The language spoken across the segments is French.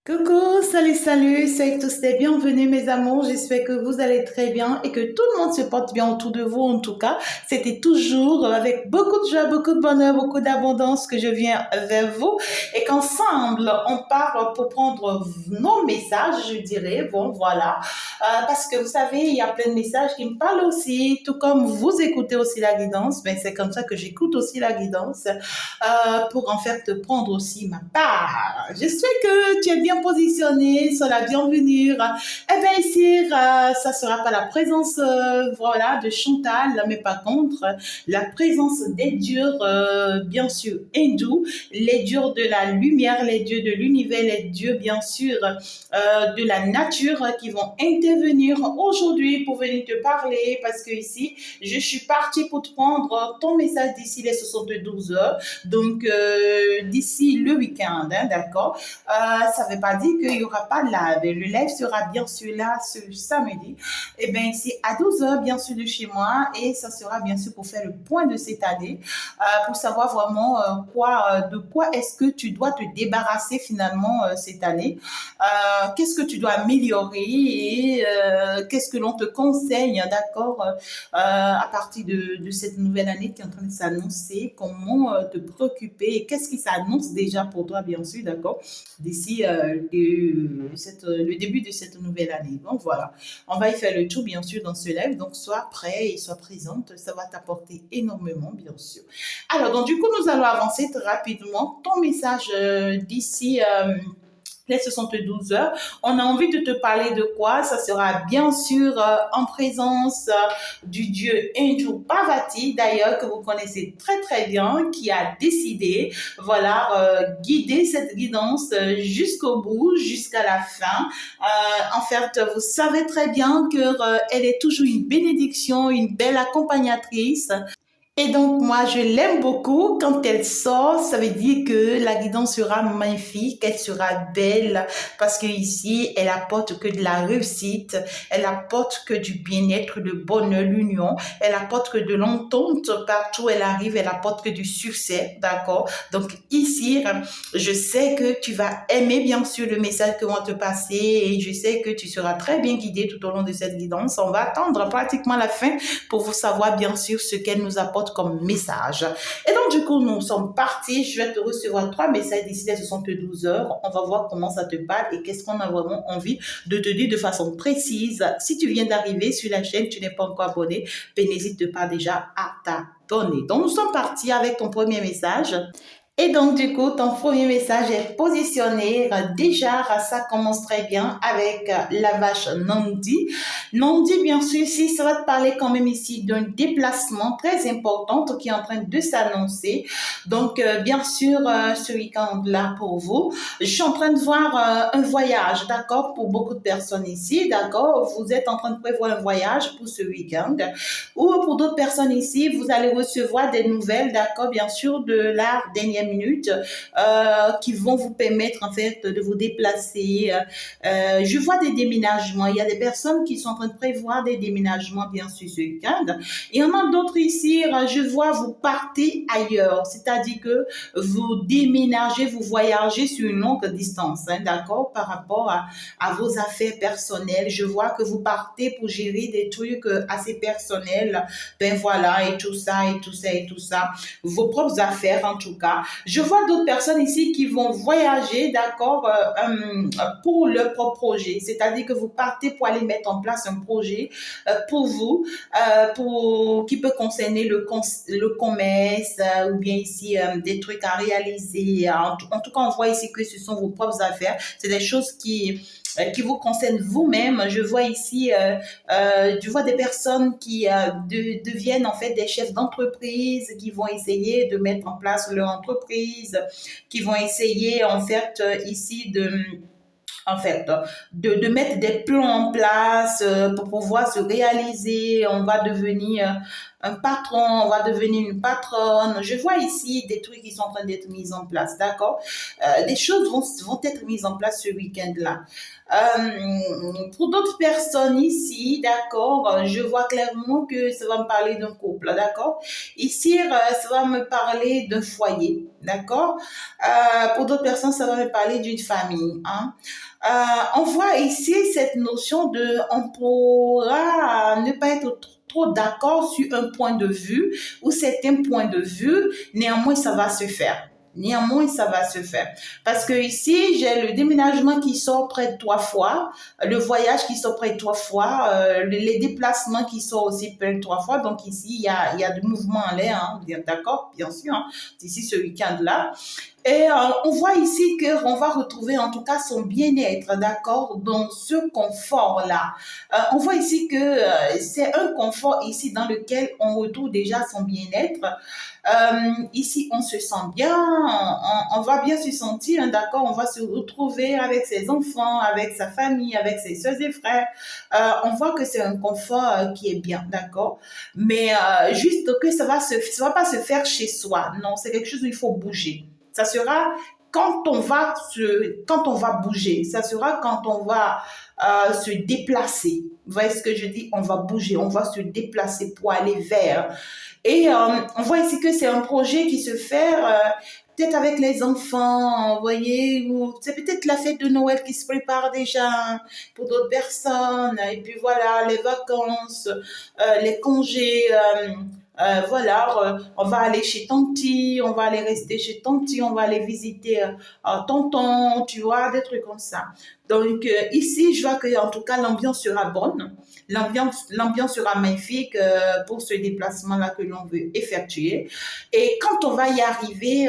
Coucou, soyez tous les bienvenus mes amours, j'espère que vous allez très bien et que tout le monde se porte bien autour de vous en tout cas. C'était toujours avec beaucoup de joie, beaucoup de bonheur, beaucoup d'abondance que je viens vers vous et qu'ensemble on parle pour prendre nos messages, je dirais, bon voilà. Parce que vous savez, il y a plein de messages qui me parlent aussi, tout comme vous écoutez aussi la guidance, ben c'est comme ça que j'écoute aussi la guidance pour en faire te prendre aussi ma part. Je sais que tu es bien positionné, sois la bienvenue. Eh bien ici, ça sera pas la présence voilà, de Chantal, mais par contre, la présence des dieux, bien sûr, hindous, les dieux de la lumière, les dieux de l'univers, les dieux, bien sûr, de la nature qui vont intervenir aujourd'hui pour venir te parler parce que ici, je suis partie pour te prendre ton message d'ici les 72 heures. Donc, d'ici le week-end, hein, d'accord? Ça ne veut pas dire qu'il n'y aura pas de live. Le live sera bien sûr là ce samedi. Et bien, ici à 12 heures, bien sûr, de chez moi. Et ça sera bien sûr pour faire le point de cette année, pour savoir vraiment de quoi est-ce que tu dois te débarrasser finalement cette année. Qu'est-ce que tu dois améliorer et qu'est-ce que l'on te conseille, d'accord, à partir de cette nouvelle année qui est en train de s'annoncer, comment te préoccuper et qu'est-ce qui s'annonce déjà pour toi, bien sûr, d'accord, d'ici le début de cette nouvelle année. Donc voilà, on va y faire le tout, bien sûr, dans ce live. Donc sois prêt et sois présente, ça va t'apporter énormément, bien sûr. Alors, donc du coup, nous allons avancer très rapidement. Ton message d'ici les 72 heures. On a envie de te parler de quoi? Ça sera bien sûr en présence du dieu hindou Parvati, d'ailleurs, que vous connaissez très très bien, qui a décidé, voilà, guider cette guidance jusqu'au bout, jusqu'à la fin. En fait, vous savez très bien qu'elle est toujours une bénédiction, une belle accompagnatrice. Et donc, moi, je l'aime beaucoup. Quand elle sort, ça veut dire que la guidance sera magnifique, elle sera belle, parce que ici, elle apporte que de la réussite, elle apporte que du bien-être, le bonheur, l'union, elle apporte que de l'entente partout où elle arrive, elle apporte que du succès, d'accord? Donc, ici, je sais que tu vas aimer, bien sûr, le message que vont te passer et je sais que tu seras très bien guidé tout au long de cette guidance. On va attendre pratiquement la fin pour vous savoir bien sûr ce qu'elle nous apporte comme message. Et donc du coup, nous sommes partis. Je vais te recevoir 3 messages d'ici les 72 heures. On va voir comment ça te parle et qu'est-ce qu'on a vraiment envie de te dire de façon précise. Si tu viens d'arriver sur la chaîne, tu n'es pas encore abonné, ben, n'hésite pas déjà à t'abonner. Donc nous sommes partis avec ton premier message. Et donc, du coup, ton premier message est positionné. Déjà, ça commence très bien avec la vache Nandi. Nandi, bien sûr, ici, ça va te parler quand même ici d'un déplacement très important qui est en train de s'annoncer. Donc, bien sûr, ce week-end-là pour vous. Je suis en train de voir un voyage, d'accord, pour beaucoup de personnes ici, d'accord. Vous êtes en train de prévoir un voyage pour ce week-end. Ou pour d'autres personnes ici, vous allez recevoir des nouvelles, d'accord, bien sûr, de la dernière minute qui vont vous permettre en fait de vous déplacer. Je vois des déménagements. Il y a des personnes qui sont en train de prévoir des déménagements, bien sûr, ce week-end. Et il y en a d'autres ici, je vois vous partez ailleurs. C'est-à-dire que vous déménagez, vous voyagez sur une longue distance, hein, d'accord, par rapport à vos affaires personnelles. Je vois que vous partez pour gérer des trucs assez personnels. Ben voilà, et tout ça, et tout ça, et tout ça. Vos propres affaires, en tout cas. Je vois d'autres personnes ici qui vont voyager, d'accord, pour leur propre projet. C'est-à-dire que vous partez pour aller mettre en place un projet pour vous, qui peut concerner le commerce ou bien ici des trucs à réaliser. En tout cas, on voit ici que ce sont vos propres affaires. C'est des choses qui vous concernent vous-même. Je vois ici, je vois des personnes qui deviennent en fait des chefs d'entreprise, qui vont essayer de mettre en place leur entreprise, qui vont essayer en fait ici de mettre des plans en place pour pouvoir se réaliser. On va devenir un patron, on va devenir une patronne. Je vois ici des trucs qui sont en train d'être mis en place, d'accord? Des choses vont être mises en place ce week-end-là. Pour d'autres personnes ici, d'accord, je vois clairement que ça va me parler d'un couple, d'accord? Ici, ça va me parler d'un foyer, d'accord? Pour d'autres personnes, ça va me parler d'une famille, hein? On voit ici cette notion de, on pourra ne pas être trop d'accord sur un point de vue ou certains points de vue, néanmoins ça va se faire. Néanmoins, ça va se faire. Parce que ici, j'ai le déménagement qui sort près de 3 fois, le voyage qui sort près de 3 fois, les déplacements qui sortent aussi près de 3 fois. Donc ici, il y a du mouvement en l'air, hein, d'accord, bien sûr, hein, ici ce week-end-là. Et on voit ici qu'on va retrouver en tout cas son bien-être, d'accord, dans ce confort-là. On voit ici que c'est un confort ici dans lequel on retrouve déjà son bien-être. Ici, on se sent bien, on va bien se sentir, hein, d'accord, on va se retrouver avec ses enfants, avec sa famille, avec ses soeurs et frères. On voit que c'est un confort qui est bien, d'accord, mais juste que ça va pas se faire chez soi. Non, c'est quelque chose où il faut bouger. Ça sera quand on va bouger. Ça sera quand on va se déplacer. Vous voyez ce que je dis? On va bouger, on va se déplacer pour aller vers. Et on voit ici que c'est un projet qui se fait peut-être avec les enfants, vous voyez, ou c'est peut-être la fête de Noël qui se prépare déjà pour d'autres personnes. Et puis voilà, les vacances, les congés. Voilà, on va aller chez Tanti, on va aller rester chez Tanti, on va aller visiter Tonton, tu vois, des trucs comme ça. Donc ici, je vois que en tout cas l'ambiance sera bonne, l'ambiance sera magnifique pour ce déplacement-là que l'on veut effectuer. Et quand on va y arriver,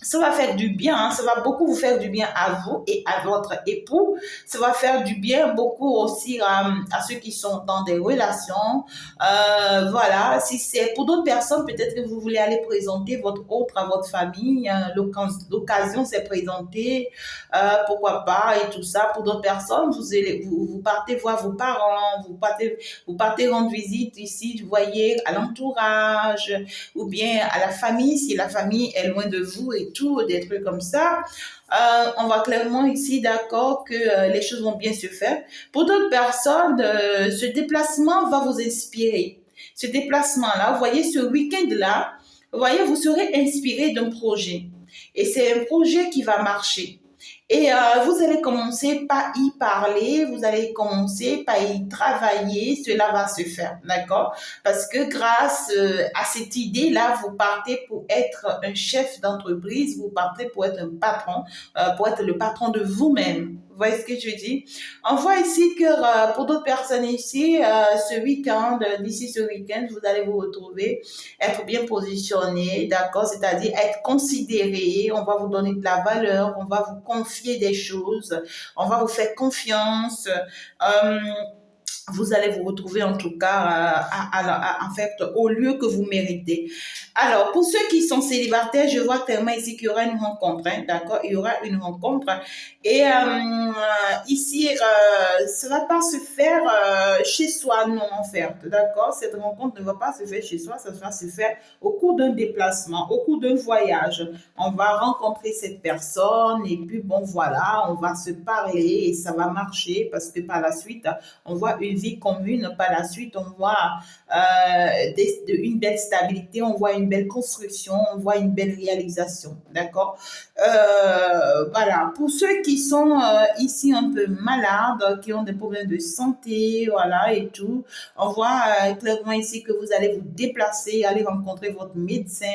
ça va faire du bien, hein, ça va beaucoup vous faire du bien à vous et à votre époux. Ça va faire du bien beaucoup aussi à ceux qui sont dans des relations. Voilà, si c'est pour d'autres personnes, peut-être que vous voulez aller présenter votre autre à votre famille. L'occasion s'est présentée, pourquoi pas et tout ça. Pour d'autres personnes, vous partez voir vos parents, vous partez rendre visite ici, vous voyez, à l'entourage ou bien à la famille, si la famille est loin de vous et tout, des trucs comme ça. On va clairement ici d'accord que les choses vont bien se faire. Pour d'autres personnes, ce déplacement va vous inspirer. Ce déplacement-là, vous voyez, ce week-end-là, vous voyez, vous serez inspiré d'un projet. Et c'est un projet qui va marcher. Et vous allez commencer par y parler, vous allez commencer par y travailler, cela va se faire, d'accord? Parce que grâce à cette idée-là, vous partez pour être un chef d'entreprise, vous partez pour être un patron, pour être le patron de vous-même. Vous voyez ce que je dis? On voit ici que pour d'autres personnes ici, ce week-end, d'ici ce week-end, vous allez vous retrouver, être bien positionné, d'accord? C'est-à-dire être considéré, on va vous donner de la valeur, on va vous confier des choses, on va vous faire confiance. Euh, vous allez vous retrouver en tout cas en fait au lieu que vous méritez. Alors, pour ceux qui sont célibataires, je vois clairement ici qu'il y aura une rencontre, hein, d'accord? Il y aura une rencontre. Et ici, ça ne va pas se faire chez soi, non, en fait, d'accord? Cette rencontre ne va pas se faire chez soi, ça va se faire au cours d'un déplacement, au cours d'un voyage. On va rencontrer cette personne et puis, bon, voilà, on va se parler et ça va marcher parce que par la suite, on voit une vie commune. Par la suite, on voit une belle stabilité, on voit une belle construction, on voit une belle réalisation. D'accord? Voilà. Pour ceux qui sont ici un peu malades, qui ont des problèmes de santé, voilà, et tout, on voit clairement ici que vous allez vous déplacer, aller rencontrer votre médecin,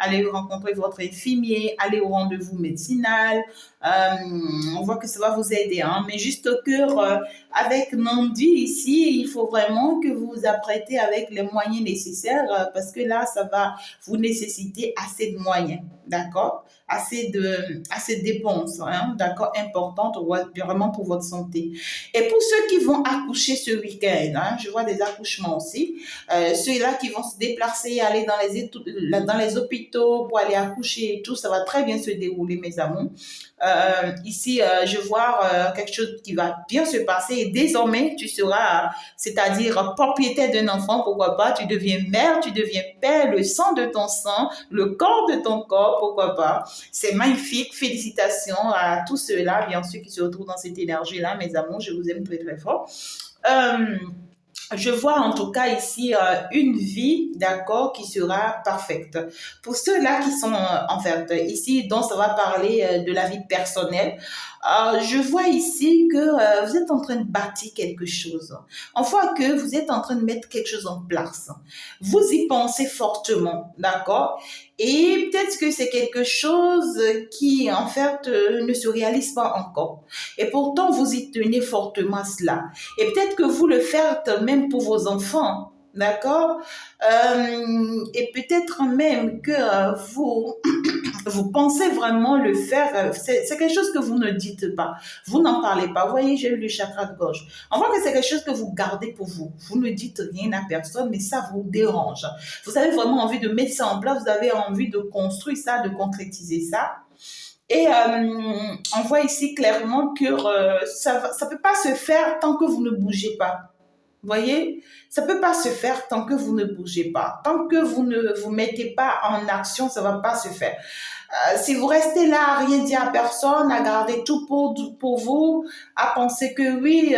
aller rencontrer votre infirmier, aller au rendez-vous médicinal. On voit que ça va vous aider, hein, mais juste au cœur, avec Nandi ici, il faut vraiment que vous vous apprêtez avec les moyens nécessaires parce que là, ça va vous nécessiter assez de moyens, d'accord? Assez de dépenses, hein, d'accord, importantes vraiment pour votre santé. Et pour ceux qui vont accoucher ce week-end, hein, je vois des accouchements aussi, ceux-là qui vont se déplacer, aller dans les hôpitaux pour aller accoucher et tout, ça va très bien se dérouler, mes amours. Ici, je vois quelque chose qui va bien se passer et désormais, tu seras, c'est-à-dire propriétaire d'un enfant, pourquoi pas, tu deviens mère, tu deviens père, le sang de ton sang, le corps de ton corps, pourquoi pas. C'est magnifique, félicitations à tous ceux-là, bien sûr, qui se retrouvent dans cette énergie-là, mes amours, je vous aime très très fort. Euh, je vois en tout cas ici une vie, d'accord, qui sera parfaite. Pour ceux-là qui sont en fait ici, dont ça va parler de la vie personnelle, je vois ici que vous êtes en train de bâtir quelque chose. On voit que vous êtes en train de mettre quelque chose en place. Vous y pensez fortement, d'accord? Et peut-être que c'est quelque chose qui en fait ne se réalise pas encore. Et pourtant, vous y tenez fortement à cela. Et peut-être que vous le faites même pour vos enfants, d'accord. Et peut-être même que vous pensez vraiment le faire. C'est quelque chose que vous ne dites pas. Vous n'en parlez pas. Vous voyez, j'ai eu le chakra de gorge. On voit que c'est quelque chose que vous gardez pour vous. Vous ne dites rien à personne, mais ça vous dérange. Vous avez vraiment envie de mettre ça en place. Vous avez envie de construire ça, de concrétiser ça. Et on voit ici clairement que ça ne peut pas se faire tant que vous ne bougez pas. Vous voyez, ça ne peut pas se faire tant que vous ne bougez pas. Tant que vous ne vous mettez pas en action, ça ne va pas se faire. Si vous restez là à rien dire à personne, à garder tout pour vous, à penser que oui,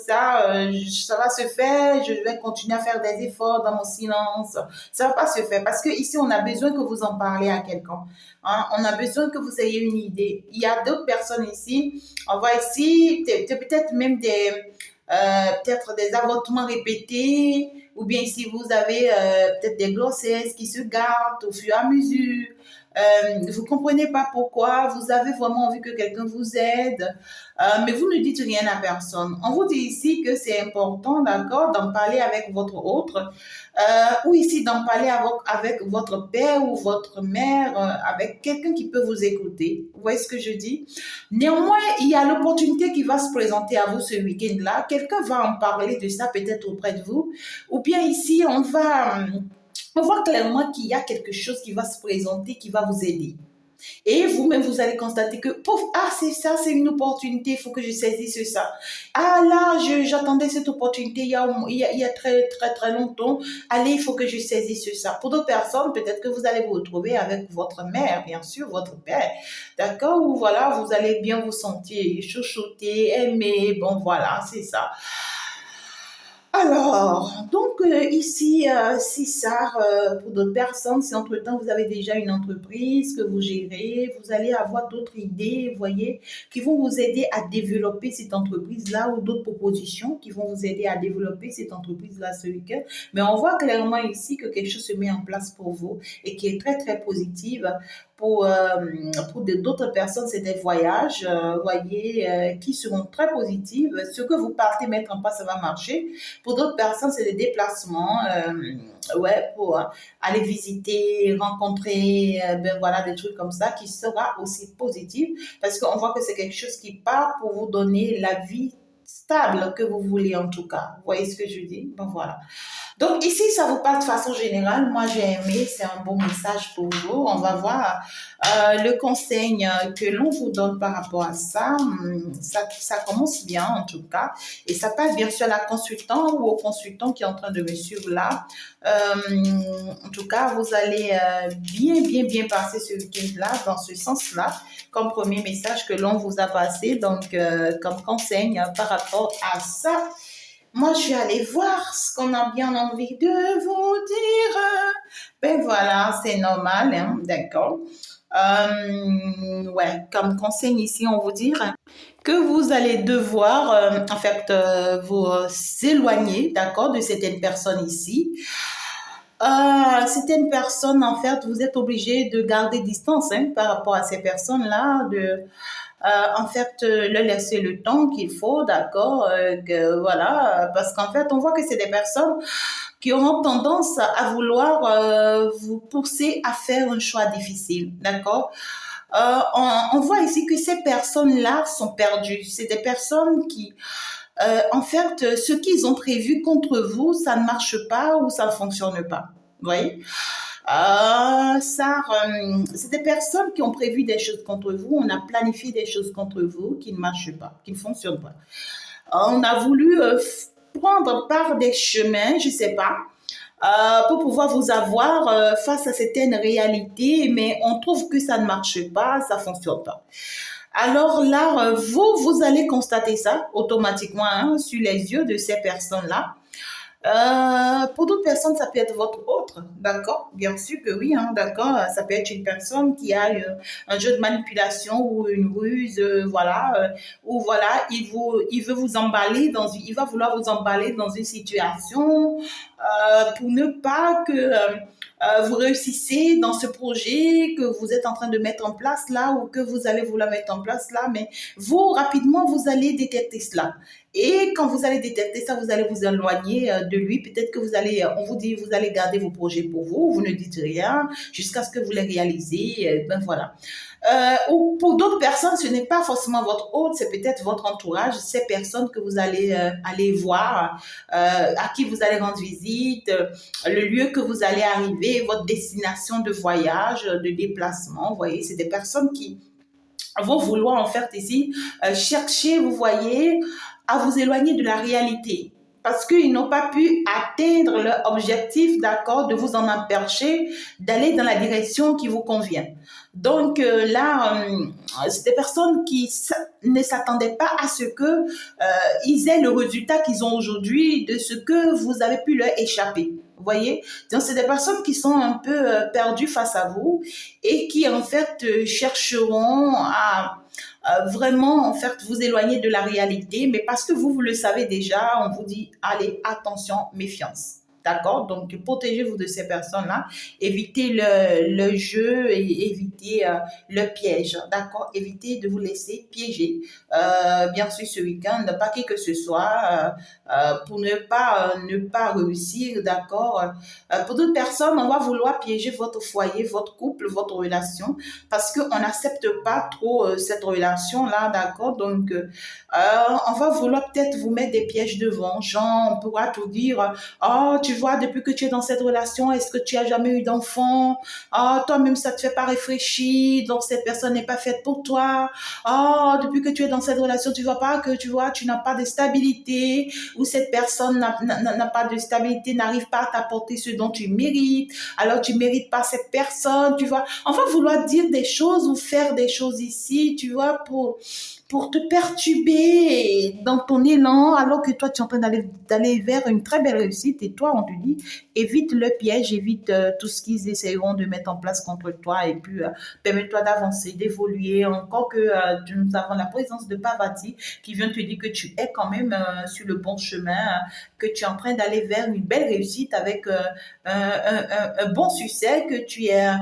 ça va se faire, je vais continuer à faire des efforts dans mon silence, ça va pas se faire parce que ici on a besoin que vous en parlez à quelqu'un. Hein? On a besoin que vous ayez une idée. Il y a d'autres personnes ici. On voit ici peut-être même peut-être des avortements répétés, ou bien si vous avez peut-être des grossesses qui se gardent au fur et à mesure. Vous comprenez pas pourquoi, vous avez vraiment envie que quelqu'un vous aide, mais vous ne dites rien à personne. On vous dit ici que c'est important, d'accord, d'en parler avec votre autre, ou ici d'en parler avec votre père ou votre mère, avec quelqu'un qui peut vous écouter. Vous voyez ce que je dis? Néanmoins, il y a l'opportunité qui va se présenter à vous ce week-end-là. Quelqu'un va en parler de ça peut-être auprès de vous, ou bien ici, on voit clairement qu'il y a quelque chose qui va se présenter, qui va vous aider. Et vous-même, vous allez constater que, pouf, ah, c'est ça, c'est une opportunité, il faut que je saisisse ça. Ah là, j'attendais cette opportunité il y a très, très, très longtemps. Allez, il faut que je saisisse ça. Pour d'autres personnes, peut-être que vous allez vous retrouver avec votre mère, bien sûr, votre père. D'accord? Ou voilà, vous allez bien vous sentir chouchouté, aimé. Bon, voilà, c'est ça. Alors, donc ici, c'est ça, pour d'autres personnes, si entre-temps vous avez déjà une entreprise que vous gérez, vous allez avoir d'autres idées, vous voyez, qui vont vous aider à développer cette entreprise-là ou d'autres propositions qui vont vous aider à développer cette entreprise-là ce week-end. Mais on voit clairement ici que quelque chose se met en place pour vous et qui est très, très positive. Pour d'autres personnes, c'est des voyages, voyez, qui seront très positifs. Ce que vous partez mettre en place, ça va marcher. Pour d'autres personnes, c'est des déplacements, ouais, pour aller visiter, rencontrer, ben voilà, des trucs comme ça qui sera aussi positif parce qu'on voit que c'est quelque chose qui part pour vous donner la vie stable que vous voulez en tout cas. Vous voyez ce que je dis? Ben voilà. Donc ici, ça vous parle de façon générale. Moi, j'ai aimé, c'est un bon message pour vous. On va voir le conseil que l'on vous donne par rapport à ça. Ça commence bien en tout cas. Et ça passe bien sûr à la consultant ou au consultant qui est en train de me suivre là. En tout cas, vous allez bien, bien, bien passer ce week-end-là dans ce sens-là comme premier message que l'on vous a passé, donc comme conseil par rapport à ça. Moi, je suis allée voir ce qu'on a bien envie de vous dire. Ben voilà, c'est normal, hein, d'accord. Ouais, comme conseil ici, on vous dit que vous allez devoir, en fait, vous éloigner, d'accord, de certaines personnes ici. Certaines personnes, en fait, vous êtes obligé de garder distance hein, par rapport à ces personnes-là, en fait, leur laisser le temps qu'il faut, d'accord, voilà, parce qu'en fait, on voit que c'est des personnes qui auront tendance à vouloir vous pousser à faire un choix difficile, d'accord. On voit ici que ces personnes-là sont perdues. C'est des personnes qui, en fait, ce qu'ils ont prévu contre vous, ça ne marche pas ou ça ne fonctionne pas. Vous voyez? C'est des personnes qui ont prévu des choses contre vous, on a planifié des choses contre vous qui ne marchent pas, qui ne fonctionnent pas. On a voulu prendre par des chemins, je ne sais pas, pour pouvoir vous avoir face à certaines réalités, mais on trouve que ça ne marche pas, ça ne fonctionne pas. Alors là, vous allez constater ça automatiquement hein, sur les yeux de ces personnes-là. Pour d'autres personnes, ça peut être votre autre, d'accord? Bien sûr que oui, hein, d'accord. Ça peut être une personne qui a un jeu de manipulation ou une ruse, voilà, ou voilà, il veut vous emballer il va vouloir vous emballer dans une situation pour ne pas que vous réussissez dans ce projet que vous êtes en train de mettre en place là ou que vous allez vouloir mettre en place là, mais vous, rapidement, vous allez détecter cela. Et quand vous allez détecter ça, vous allez vous éloigner de lui. Peut-être que vous allez, on vous dit, vous allez garder vos projets pour vous, vous ne dites rien jusqu'à ce que vous les réalisez. Ben voilà. Ou pour d'autres personnes, ce n'est pas forcément votre hôte, c'est peut-être votre entourage, ces personnes que vous allez aller voir, à qui vous allez rendre visite, le lieu que vous allez arriver, votre destination de voyage, de déplacement. Vous voyez, c'est des personnes qui vont vouloir en fait ici chercher, vous voyez, à vous éloigner de la réalité. Parce qu'ils n'ont pas pu atteindre leur objectif, d'accord, de vous en empêcher d'aller dans la direction qui vous convient. Donc là, c'est des personnes qui ne s'attendaient pas à ce que ils aient le résultat qu'ils ont aujourd'hui de ce que vous avez pu leur échapper. Vous voyez? Donc, c'est des personnes qui sont un peu perdues face à vous et qui, en fait, chercheront à vraiment, en fait, vous éloigner de la réalité. Mais parce que vous le savez déjà, on vous dit, allez, attention, méfiance. D'accord? Donc, protégez-vous de ces personnes-là. Évitez le jeu et évitez le piège. D'accord? Évitez de vous laisser piéger. Bien sûr, ce week-end, pas qui que ce soit, pour ne pas réussir. D'accord? Pour d'autres personnes, on va vouloir piéger votre foyer, votre couple, votre relation, parce qu'on n'accepte pas trop cette relation-là. D'accord? Donc, on va vouloir peut-être vous mettre des pièges devant. Genre, on pourra tout dire, oh, tu vois, depuis que tu es dans cette relation, est-ce que tu as jamais eu d'enfant? Oh, toi-même, ça te fait pas réfléchir, donc cette personne n'est pas faite pour toi. Oh, depuis que tu es dans cette relation, tu vois pas que, tu vois, tu n'as pas de stabilité, ou cette personne n'a pas de stabilité, n'arrive pas à t'apporter ce dont tu mérites, alors tu mérites pas cette personne, tu vois. On va vouloir dire des choses ou faire des choses ici, tu vois, pour te perturber dans ton élan, alors que toi, tu es en train d'aller vers une très belle réussite. Et toi, on te dit, évite le piège, évite tout ce qu'ils essaieront de mettre en place contre toi. Et puis, permets-toi d'avancer, d'évoluer. Encore que nous avons la présence de Pavati qui vient te dire que tu es quand même sur le bon chemin, que tu es en train d'aller vers une belle réussite avec un bon succès, que tu es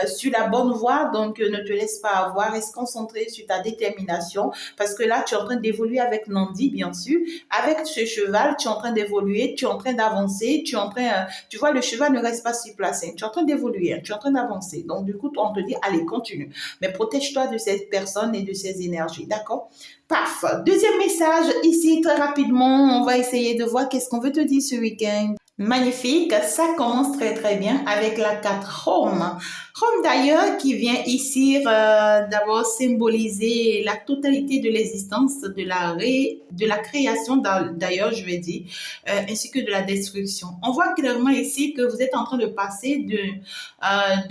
sur la bonne voie. Donc, ne te laisse pas avoir. Reste concentré sur ta détermination. Parce que là, tu es en train d'évoluer avec Nandi, bien sûr. Avec ce cheval, tu es en train d'évoluer, tu es en train d'avancer, tu es en train, tu vois, le cheval ne reste pas sur place. Hein. Tu es en train d'évoluer, hein. Tu es en train d'avancer. Donc, du coup, on te dit, allez, continue. Mais protège-toi de ces personnes et de ces énergies. D'accord? Paf. Deuxième message, ici, très rapidement, on va essayer de voir qu'est-ce qu'on veut te dire ce week-end. Magnifique, ça commence très très bien avec la carte Home. Home d'ailleurs qui vient ici d'abord symboliser la totalité de l'existence de la création d'ailleurs je vais dire, ainsi que de la destruction. On voit clairement ici que vous êtes en train de passer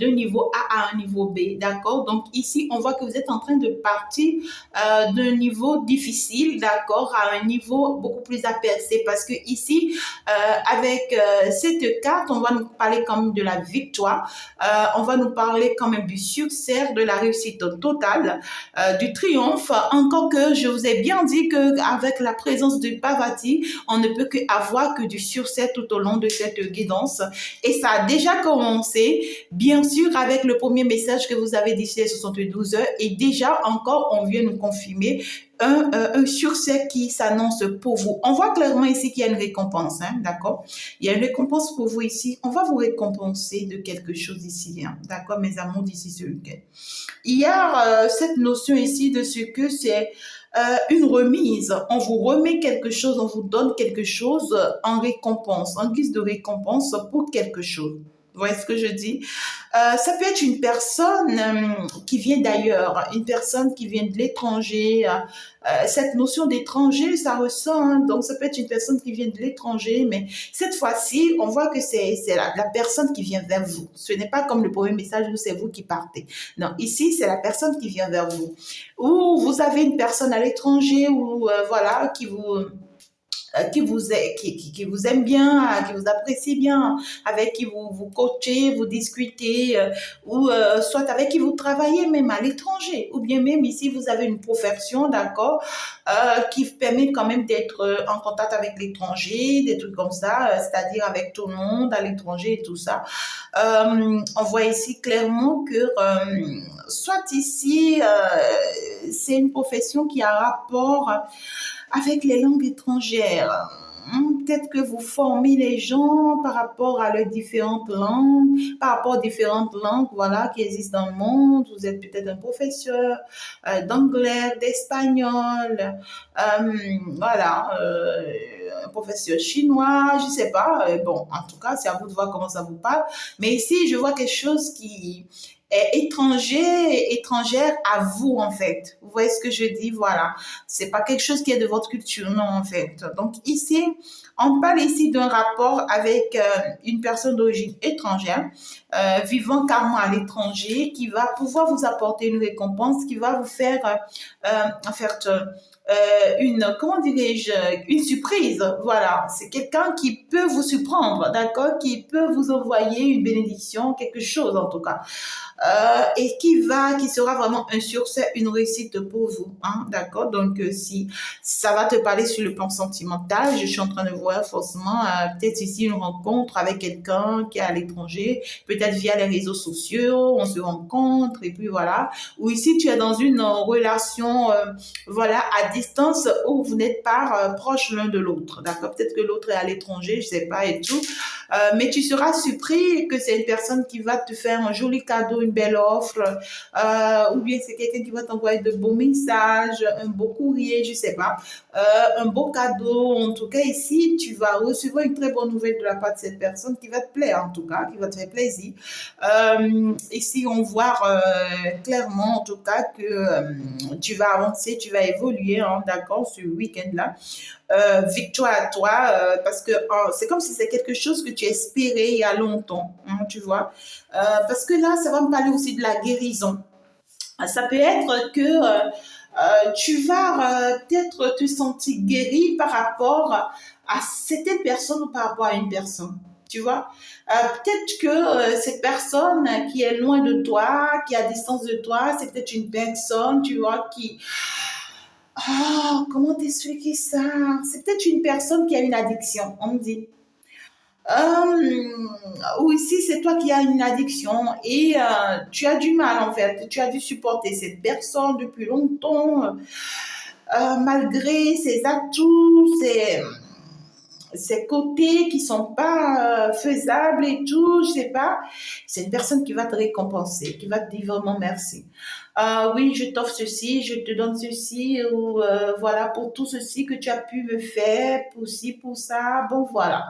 de niveau A à un niveau B, d'accord? Donc ici on voit que vous êtes en train de partir d'un niveau difficile, d'accord, à un niveau beaucoup plus apaisé parce que ici avec cette carte, on va nous parler quand même de la victoire, on va nous parler quand même du succès, de la réussite totale, du triomphe, encore que je vous ai bien dit qu'avec la présence de Pavati, on ne peut avoir que du succès tout au long de cette guidance. Et ça a déjà commencé, bien sûr, avec le premier message que vous avez d'ici les 72 heures, et déjà encore, on vient nous confirmer un succès qui s'annonce pour vous. On voit clairement ici qu'il y a une récompense, hein, d'accord? Il y a une récompense pour vous ici. On va vous récompenser de quelque chose ici, hein, d'accord, mes amours, d'ici ce week-end. Il y a cette notion ici de ce que c'est une remise. On vous remet quelque chose, on vous donne quelque chose en récompense, en guise de récompense pour quelque chose. Vous voyez ce que je dis? Ça peut être une personne qui vient d'ailleurs, une personne qui vient de l'étranger. Cette notion d'étranger, ça ressort. Hein. Donc, ça peut être une personne qui vient de l'étranger, mais cette fois-ci, on voit que c'est la personne qui vient vers vous. Ce n'est pas comme le premier message où c'est vous qui partez. Non, ici, c'est la personne qui vient vers vous. Ou vous avez une personne à l'étranger ou voilà qui vous aime bien, qui vous apprécie bien, avec qui vous coachez, vous discutez, ou soit avec qui vous travaillez même à l'étranger, ou bien même ici vous avez une profession, d'accord, qui permet quand même d'être en contact avec l'étranger, des trucs comme ça, c'est-à-dire avec tout le monde à l'étranger et tout ça. On voit ici clairement que soit ici, c'est une profession qui a rapport avec les langues étrangères. Peut-être que vous formez les gens par rapport à leurs différentes langues, par rapport aux différentes langues voilà, qui existent dans le monde. Vous êtes peut-être un professeur d'anglais, d'espagnol, voilà, un professeur chinois, je ne sais pas. Bon, en tout cas, c'est à vous de voir comment ça vous parle. Mais ici, je vois quelque chose qui est étrangère à vous, en fait. Vous voyez ce que je dis? Voilà. C'est pas quelque chose qui est de votre culture, non, en fait. Donc, ici, on parle ici d'un rapport avec une personne d'origine étrangère, vivant carrément à l'étranger, qui va pouvoir vous apporter une récompense, qui va vous faire, en fait, comment dirais-je, une surprise. Voilà, c'est quelqu'un qui peut vous surprendre, d'accord, qui peut vous envoyer une bénédiction, quelque chose en tout cas, et qui sera vraiment un succès, une réussite pour vous, hein, d'accord. Donc si ça va te parler sur le plan sentimental, je suis en train de voir forcément peut-être ici une rencontre avec quelqu'un qui est à l'étranger, peut-être via les réseaux sociaux, on se rencontre et puis voilà. Ou ici tu es dans une relation voilà, à distance où vous n'êtes pas proches l'un de l'autre, d'accord. Peut-être que l'autre est à l'étranger, je sais pas et tout, mais tu seras surpris que c'est une personne qui va te faire un joli cadeau, une belle offre, ou bien c'est quelqu'un qui va t'envoyer de beaux messages, un beau courrier, je sais pas, un beau cadeau. En tout cas, ici, tu vas recevoir une très bonne nouvelle de la part de cette personne qui va te plaire, en tout cas, qui va te faire plaisir. Ici, on voit clairement, en tout cas, que tu vas avancer, tu vas évoluer, hein, d'accord, ce week-end-là. Victoire à toi, parce que c'est comme si c'est quelque chose que tu espérais il y a longtemps, hein, tu vois. Parce que là, ça va me parler aussi de la guérison. Ça peut être que tu vas peut-être te sentir guéri par rapport à certaines personnes ou par rapport à une personne. Tu vois, peut-être que cette personne qui est loin de toi, qui est à distance de toi, c'est peut-être une personne, tu vois, qui, comment t'expliquer ça? C'est peut-être une personne qui a une addiction, on me dit. Ou ici, c'est toi qui as une addiction et tu as du mal en fait. Tu as dû supporter cette personne depuis longtemps, malgré ses atouts, ses côtés qui sont pas faisables et tout, je sais pas. C'est une personne qui va te récompenser, qui va te dire vraiment merci. Oui, je t'offre ceci, je te donne ceci, ou voilà, pour tout ceci que tu as pu me faire, pour ci, pour ça. Bon, voilà.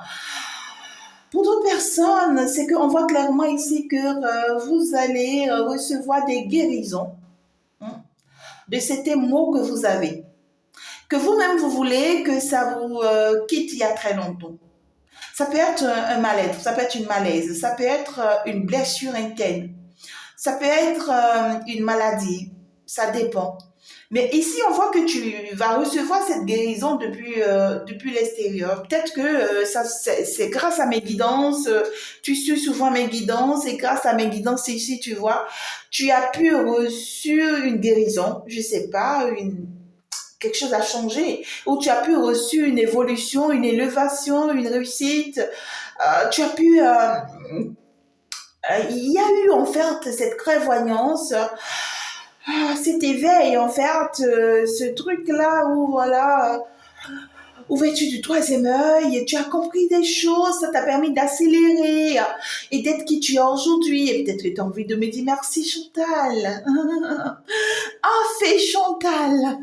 Pour d'autres personnes, c'est qu'on voit clairement ici que vous allez recevoir des guérisons, hein, de ces mots que vous avez, que vous-même vous voulez que ça vous quitte il y a très longtemps. Ça peut être un mal-être, ça peut être une malaise, ça peut être une blessure interne, ça peut être une maladie, ça dépend. Mais ici, on voit que tu vas recevoir cette guérison depuis l'extérieur. Peut-être que ça, c'est grâce à mes guidances, tu suis souvent mes guidances, et grâce à mes guidances ici, tu vois, tu as pu reçu une guérison, je sais pas, quelque chose a changé, ou tu as pu reçu une évolution, une élévation, une réussite, tu as pu, il y a eu en fait cette clairvoyance, cet éveil en fait, ce truc-là où voilà, ouverture du troisième œil, tu as compris des choses, ça t'a permis d'accélérer et d'être qui tu es aujourd'hui. Et peut-être que tu as envie de me dire merci Chantal. Ah, fais Chantal.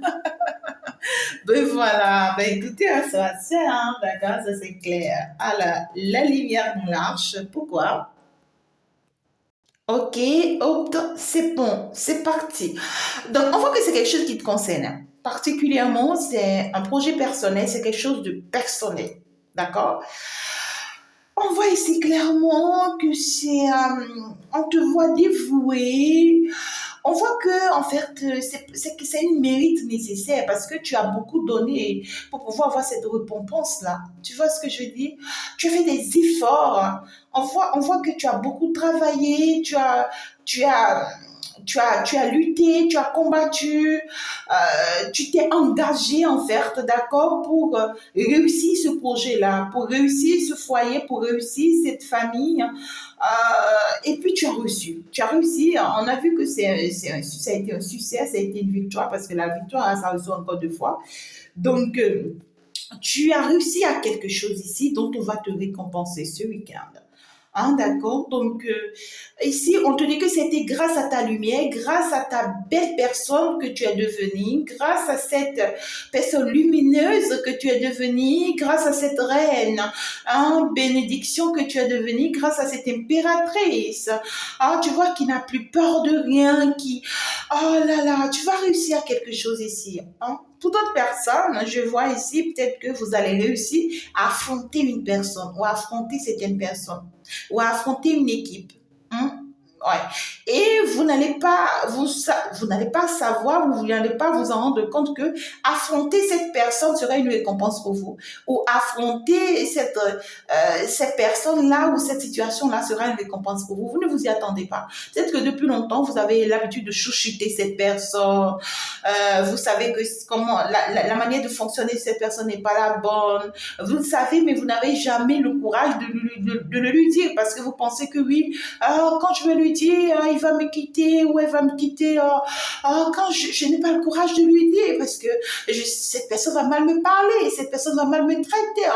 Ben voilà, ben écoutez, hein, ça va, hein, d'accord, ça c'est clair. Alors, la lumière marche, pourquoi? Ok, hop, c'est bon, c'est parti. Donc, on voit que c'est quelque chose qui te concerne, hein. Particulièrement, c'est un projet personnel, c'est quelque chose de personnel. D'accord? On voit ici clairement que on te voit dévoué. On voit que, en fait, que c'est une mérite nécessaire parce que tu as beaucoup donné pour pouvoir avoir cette récompense-là. Tu vois ce que je veux dire? Tu as fait des efforts. On voit que tu as beaucoup travaillé, tu as, tu as lutté, tu as combattu, tu t'es engagé en fait, d'accord, pour réussir ce projet-là, pour réussir ce foyer, pour réussir cette famille. Et puis tu as reçu. Tu as réussi. On a vu que ça a été un succès, ça a été une victoire parce que la victoire, ça reçoit encore deux fois. Donc, tu as réussi à quelque chose ici dont on va te récompenser ce week-end. Hein, d'accord. Donc, ici, on te dit que c'était grâce à ta lumière, grâce à ta belle personne que tu es devenue, grâce à cette personne lumineuse que tu es devenue, grâce à cette reine, hein, bénédiction que tu es devenue, grâce à cette impératrice. Ah, tu vois, qui n'a plus peur de rien, qui, oh là là, tu vas réussir quelque chose ici. Hein. Pour d'autres personnes, je vois ici peut-être que vous allez réussir à affronter une personne ou à affronter certaines personnes ou à affronter une équipe. Hein. Ouais. Et vous n'allez pas savoir, vous n'allez pas vous en rendre compte que affronter cette personne sera une récompense pour vous, ou affronter cette personne-là ou cette situation-là sera une récompense pour vous. Vous ne vous y attendez pas. Peut-être que depuis longtemps, vous avez l'habitude de chouchouter cette personne. Vous savez que comment la manière de fonctionner de cette personne n'est pas la bonne. Vous le savez, mais vous n'avez jamais le courage de le lui dire parce que vous pensez que oui, quand je vais lui dire, il va me quitter ou elle va me quitter. Quand je n'ai pas le courage de lui dire parce que cette personne va mal me parler, cette personne va mal me traiter.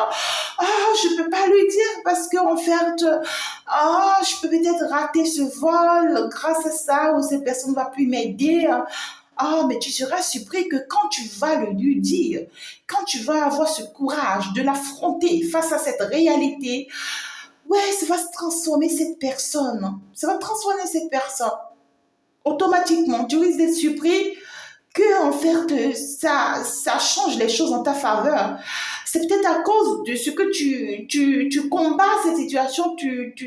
Je ne peux pas lui dire parce qu'en fait, je peux peut-être rater ce vol grâce à ça ou cette personne ne va plus m'aider. Mais tu seras surpris que quand tu vas le lui dire, quand tu vas avoir ce courage de l'affronter face à cette réalité, ouais, ça va se transformer cette personne. Ça va transformer cette personne. Automatiquement, tu risques d'être surpris que en fait ça change les choses en ta faveur. C'est peut-être à cause de ce que tu combats cette situation, tu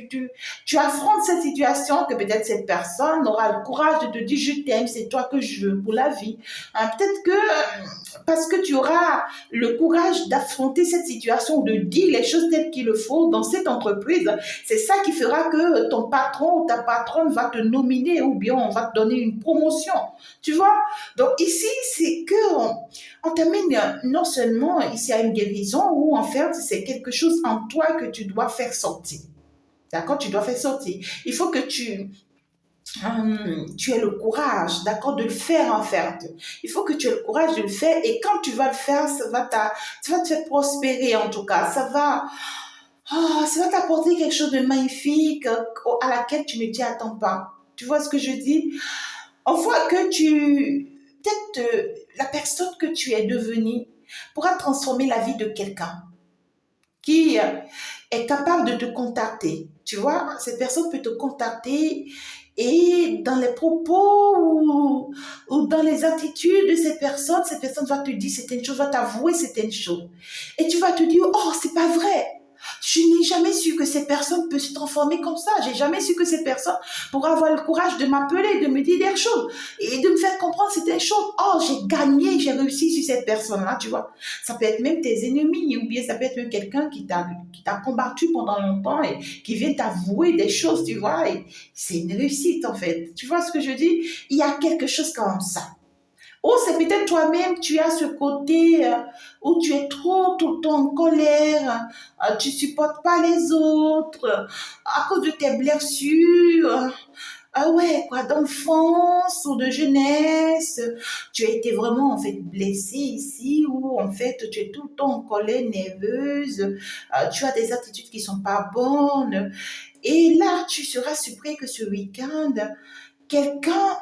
affrontes cette situation que peut-être cette personne aura le courage de te dire je t'aime, c'est toi que je veux pour la vie. Hein, peut-être que parce que tu auras le courage d'affronter cette situation, de dire les choses telles qu'il le faut dans cette entreprise, c'est ça qui fera que ton patron ou ta patronne va te nominer ou bien on va te donner une promotion. Tu vois? Donc ici, c'est que on t'amène non seulement ici à une guérison où en fait c'est quelque chose en toi que tu dois faire sortir. D'accord? Tu dois faire sortir. Il faut que tu aies le courage, d'accord, de le faire en fait. Il faut que tu aies le courage de le faire et quand tu vas le faire, ça va te faire prospérer en tout cas. Ça va t'apporter quelque chose de magnifique à laquelle tu ne t'y attends pas. Tu vois ce que je dis? On voit que peut-être la personne que tu es devenue pourra transformer la vie de quelqu'un qui est capable de te contacter. Tu vois, cette personne peut te contacter et dans les propos ou dans les attitudes de cette personne va te dire certaines choses, va t'avouer certaines choses. Et tu vas te dire, oh, c'est pas vrai. Je n'ai jamais su que cette personne peut se transformer comme ça. J'ai jamais su que cette personne pourra avoir le courage de m'appeler, de me dire des choses et de me faire comprendre certaines choses. Oh, j'ai gagné, j'ai réussi sur cette personne-là, tu vois. Ça peut être même tes ennemis ou bien ça peut être même quelqu'un qui t'a combattu pendant longtemps et qui vient t'avouer des choses, tu vois. Et c'est une réussite, en fait. Tu vois ce que je dis? Il y a quelque chose comme ça. Ou c'est peut-être toi-même, tu as ce côté où tu es trop tout le temps en colère, tu supportes pas les autres à cause de tes blessures. Ah ouais, quoi, d'enfance ou de jeunesse, tu as été vraiment en fait blessé ici ou en fait tu es tout le temps en colère, nerveuse, tu as des attitudes qui sont pas bonnes. Et là, tu seras surpris que ce week-end, quelqu'un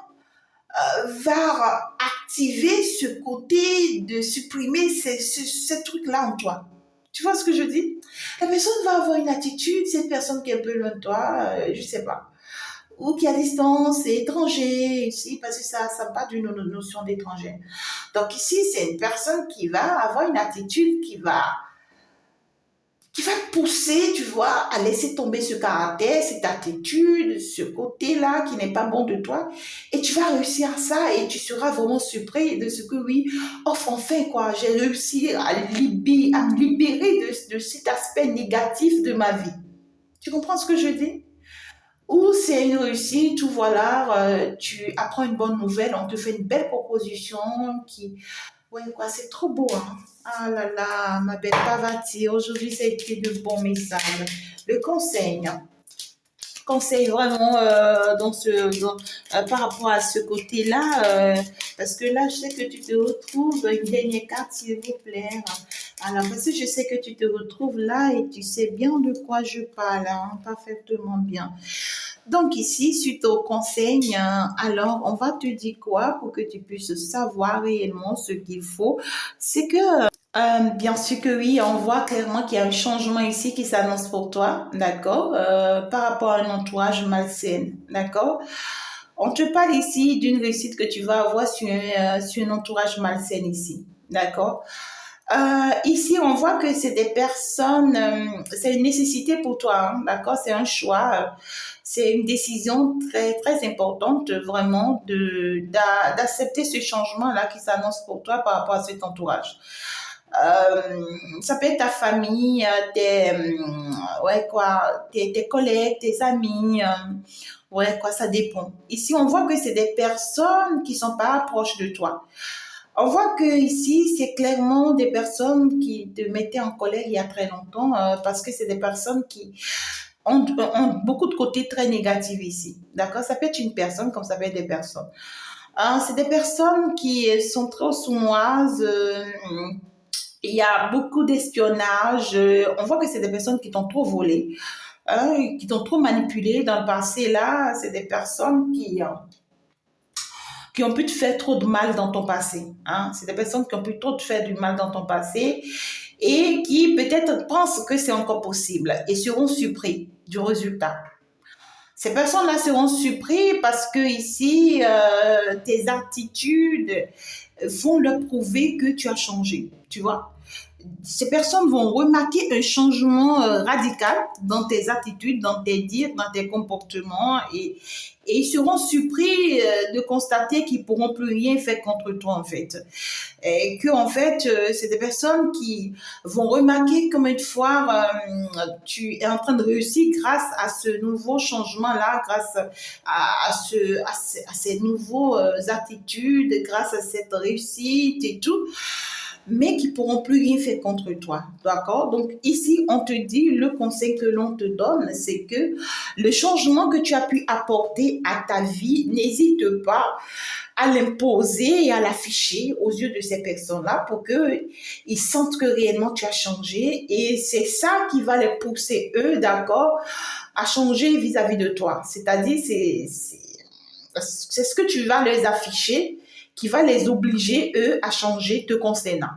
va activer ce côté de supprimer ces trucs-là en toi. Tu vois ce que je dis? La personne va avoir une attitude, cette personne qui est un peu loin de toi, je sais pas. ou qui a distance, c'est étranger ici, parce que ça me parle d'une notion d'étranger. Donc ici, c'est une personne qui va avoir une attitude qui va te pousser, tu vois, à laisser tomber ce caractère, cette attitude, ce côté-là qui n'est pas bon de toi. Et tu vas réussir à ça et tu seras vraiment surpris de ce que oui, oh, enfin, quoi, j'ai réussi à me libérer de cet aspect négatif de ma vie. Tu comprends ce que je dis? Ou c'est une réussite, ou voilà, tu apprends une bonne nouvelle, on te fait une belle proposition qui, ouais, quoi, c'est trop beau, hein. Ah là là, ma belle Pavati, aujourd'hui, ça a été de bons messages. Le conseil vraiment par rapport à ce côté-là, parce que là, je sais que tu te retrouves, une dernière carte, s'il vous plaît. Alors, parce que je sais que tu te retrouves là et tu sais bien de quoi je parle, hein, parfaitement bien. Donc ici, suite au conseil, alors on va te dire quoi pour que tu puisses savoir réellement ce qu'il faut. C'est que, bien sûr que oui, on voit clairement qu'il y a un changement ici qui s'annonce pour toi, d'accord, par rapport à un entourage malsain, d'accord. On te parle ici d'une réussite que tu vas avoir sur un entourage malsain ici, d'accord. Ici, on voit que c'est des personnes, c'est une nécessité pour toi, hein, d'accord? C'est un choix, c'est une décision très, très importante, vraiment, d'accepter ce changement-là qui s'annonce pour toi par rapport à cet entourage. Ça peut être ta famille, ouais, quoi, tes collègues, tes amis, ouais, quoi, ça dépend. Ici, on voit que c'est des personnes qui sont pas proches de toi. On voit que ici, c'est clairement des personnes qui te mettaient en colère il y a très longtemps parce que c'est des personnes qui ont beaucoup de côtés très négatifs ici. D'accord? Ça peut être une personne comme ça peut être des personnes. C'est des personnes qui sont trop sournoises. Il y a beaucoup d'espionnage. On voit que c'est des personnes qui t'ont trop volé, qui t'ont trop manipulé dans le passé. Là, c'est des personnes qui ont pu te faire trop de mal dans ton passé. Hein? C'est des personnes qui ont pu trop te faire du mal dans ton passé et qui peut-être pensent que c'est encore possible et seront surpris du résultat. Ces personnes-là seront surpris parce que ici, tes attitudes vont leur prouver que tu as changé, tu vois. Ces personnes vont remarquer un changement radical dans tes attitudes, dans tes dires, dans tes comportements et ils seront surpris de constater qu'ils pourront plus rien faire contre toi en fait. Et que en fait, c'est des personnes qui vont remarquer comme une fois tu es en train de réussir grâce à ce nouveau changement-là, grâce à ces nouveaux attitudes, grâce à cette réussite et tout mais qui pourront plus rien faire contre toi. D'accord? Donc ici, on te dit, le conseil que l'on te donne, c'est que le changement que tu as pu apporter à ta vie, n'hésite pas à l'imposer et à l'afficher aux yeux de ces personnes-là pour qu'ils sentent que réellement tu as changé et c'est ça qui va les pousser, eux, d'accord, à changer vis-à-vis de toi. C'est-à-dire, c'est ce que tu vas leur afficher qui va les obliger, eux, à changer te concernant.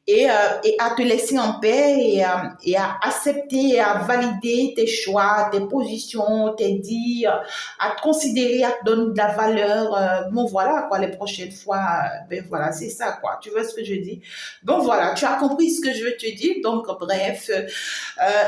Et à te laisser en paix et à accepter et à valider tes choix, tes positions, tes dires, à te considérer, à te donner de la valeur. Bon, voilà, quoi, les prochaines fois, ben voilà, c'est ça, quoi. Tu vois ce que je dis? Bon, voilà, tu as compris ce que je veux te dire. Donc, bref,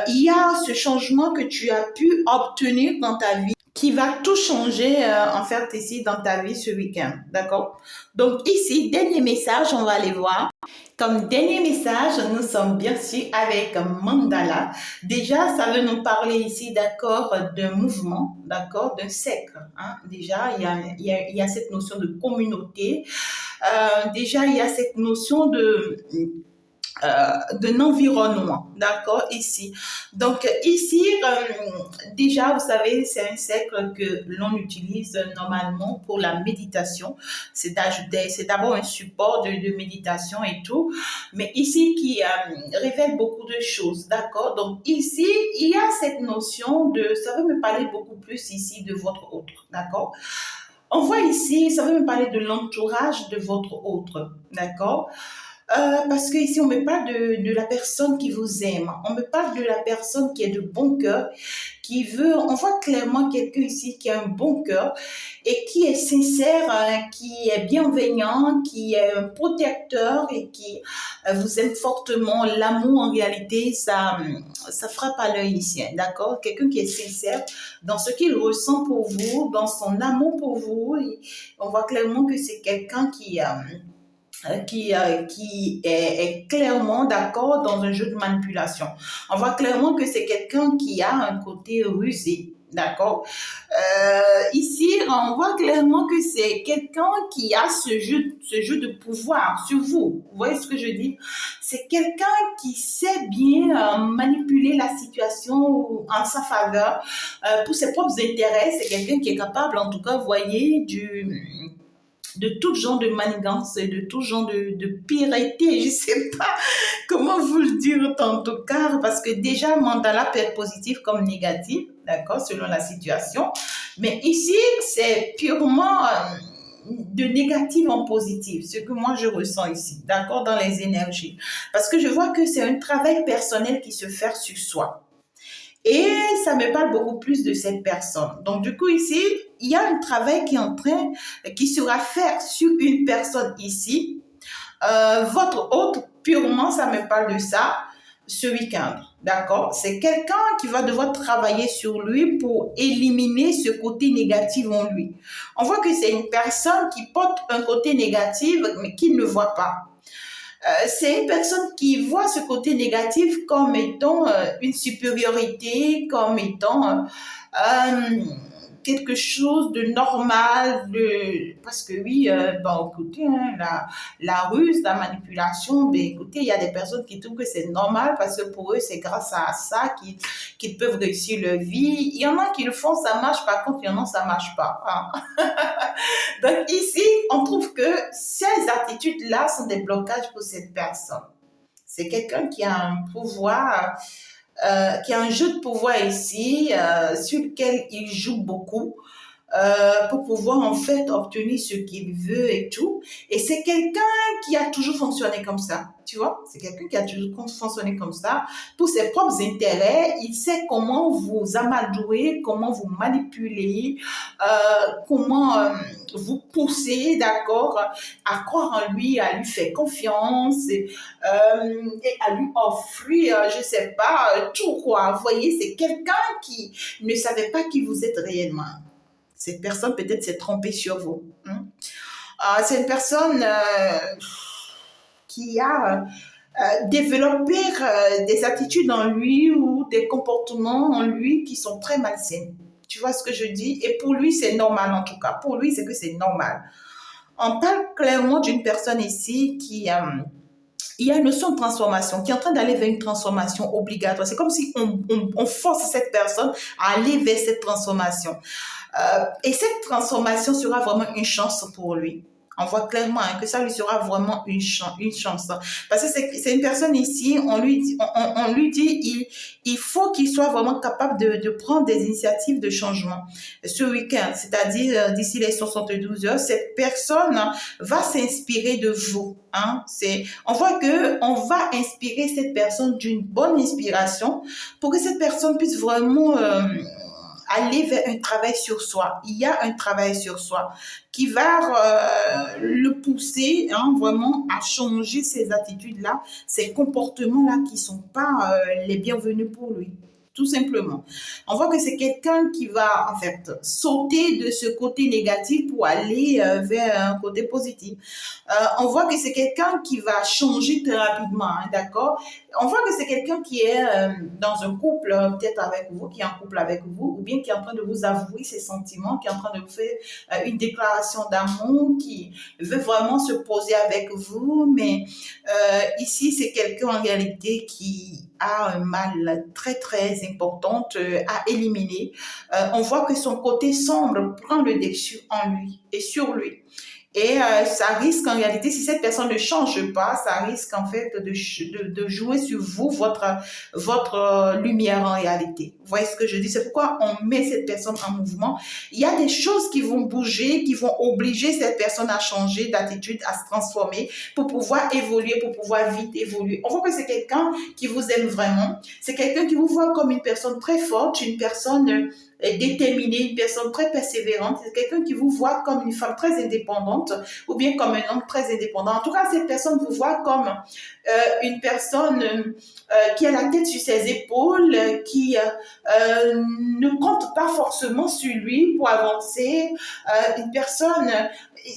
il y a ce changement que tu as pu obtenir dans ta vie qui va tout changer en fait ici dans ta vie ce week-end, d'accord? Donc ici, dernier message, on va aller voir. Comme dernier message, nous sommes bien sûr avec Mandala. Déjà, ça veut nous parler ici, d'accord, d'un mouvement, d'accord, d'un cercle. Hein. Déjà, il y a cette notion de communauté. Déjà, il y a cette notion d'un environnement, d'accord, ici. Donc, ici, déjà, vous savez, c'est un cercle que l'on utilise normalement pour la méditation. C'est d'abord un support de méditation et tout, mais ici, qui révèle beaucoup de choses, d'accord. Donc, ici, il y a cette notion ça veut me parler beaucoup plus ici de votre autre, d'accord. On voit ici, ça veut me parler de l'entourage de votre autre, d'accord. Parce que ici on me parle de la personne qui vous aime, on me parle de la personne qui est de bon cœur, qui veut, on voit clairement quelqu'un ici qui a un bon cœur et qui est sincère, qui est bienveillant, qui est un protecteur et qui vous aime fortement. L'amour en réalité, ça frappe à l'œil ici, hein, d'accord? Quelqu'un qui est sincère dans ce qu'il ressent pour vous, dans son amour pour vous. Et on voit clairement que c'est quelqu'un qui est clairement d'accord dans un jeu de manipulation. On voit clairement que c'est quelqu'un qui a un côté rusé. D'accord. Ici, on voit clairement que c'est quelqu'un qui a ce jeu de pouvoir sur vous. Vous voyez ce que je dis? C'est quelqu'un qui sait bien manipuler la situation en sa faveur pour ses propres intérêts. C'est quelqu'un qui est capable, en tout cas, vous voyez, de tout genre de manigance, de tout genre de pireté, je ne sais pas comment vous le dire en tout cas, parce que déjà, mandala peut être positif comme négatif, d'accord, selon la situation. Mais ici, c'est purement de négatif en positif, ce que moi je ressens ici, d'accord, dans les énergies. Parce que je vois que c'est un travail personnel qui se fait sur soi. Et ça me parle beaucoup plus de cette personne. Donc, du coup, ici, il y a un travail qui sera fait sur une personne ici. Votre hôte, purement, ça me parle de ça, ce week-end. D'accord? C'est quelqu'un qui va devoir travailler sur lui pour éliminer ce côté négatif en lui. On voit que c'est une personne qui porte un côté négatif, mais qui ne voit pas. C'est une personne qui voit ce côté négatif comme étant une supériorité, comme étant quelque chose de normal, parce que oui, bon, écoutez, hein, la ruse, la manipulation, ben, écoutez, il y a des personnes qui trouvent que c'est normal parce que pour eux, c'est grâce à ça qu'ils peuvent réussir leur vie. Il y en a qui le font, ça marche, par contre, il y en a, ça marche pas. Hein. Donc ici, on trouve que ces attitudes-là sont des blocages pour cette personne. C'est quelqu'un qui a un pouvoir, qui a un jeu de pouvoir ici, sur lequel il joue beaucoup pour pouvoir en fait obtenir ce qu'il veut et tout. Et c'est quelqu'un qui a toujours fonctionné comme ça, tu vois. C'est quelqu'un qui a toujours fonctionné comme ça pour ses propres intérêts. Il sait comment vous amadouer, comment vous manipuler, comment vous pousser, d'accord, à croire en lui, à lui faire confiance et à lui offrir, je sais pas, tout quoi. Vous voyez, c'est quelqu'un qui ne savait pas qui vous êtes réellement. Cette personne peut-être s'est trompée sur vous. Hein. C'est une personne qui a développé des attitudes en lui ou des comportements en lui qui sont très malsains. Tu vois ce que je dis? Et pour lui, c'est normal en tout cas. Pour lui, c'est que c'est normal. On parle clairement d'une personne ici qui il y a une notion de transformation qui est en train d'aller vers une transformation obligatoire. C'est comme si on force cette personne à aller vers cette transformation. Et cette transformation sera vraiment une chance pour lui. On voit clairement hein, que ça lui sera vraiment une chance. Parce que c'est une personne ici, on lui dit il faut qu'il soit vraiment capable de prendre des initiatives de changement ce week-end. C'est-à-dire, d'ici les 72 heures, cette personne va s'inspirer de vous. Hein. On voit qu'on va inspirer cette personne d'une bonne inspiration pour que cette personne puisse vraiment aller vers un travail sur soi. Il y a un travail sur soi qui va le pousser hein, vraiment à changer ces attitudes-là, ces comportements-là qui ne sont pas les bienvenus pour lui. Tout simplement. On voit que c'est quelqu'un qui va, en fait, sauter de ce côté négatif pour aller vers un côté positif. On voit que c'est quelqu'un qui va changer très rapidement, hein, d'accord? On voit que c'est quelqu'un qui est dans un couple, peut-être avec vous, qui est en couple avec vous, ou bien qui est en train de vous avouer ses sentiments, qui est en train de vous faire une déclaration d'amour, qui veut vraiment se poser avec vous, mais ici, c'est quelqu'un en réalité qui a un mal très très important à éliminer. On voit que son côté sombre prend le dessus en lui et sur lui. Et ça risque en réalité, si cette personne ne change pas, ça risque en fait de jouer sur vous, votre lumière en réalité. Vous voyez ce que je dis? C'est pourquoi on met cette personne en mouvement. Il y a des choses qui vont bouger, qui vont obliger cette personne à changer d'attitude, à se transformer pour pouvoir évoluer, pour pouvoir vite évoluer. On voit que c'est quelqu'un qui vous aime vraiment. C'est quelqu'un qui vous voit comme une personne très forte, une personne déterminée, une personne très persévérante. C'est quelqu'un qui vous voit comme une femme très indépendante ou bien comme un homme très indépendant. En tout cas, cette personne vous voit comme une personne qui a la tête sur ses épaules, qui ne compte pas forcément sur lui pour avancer. Une personne,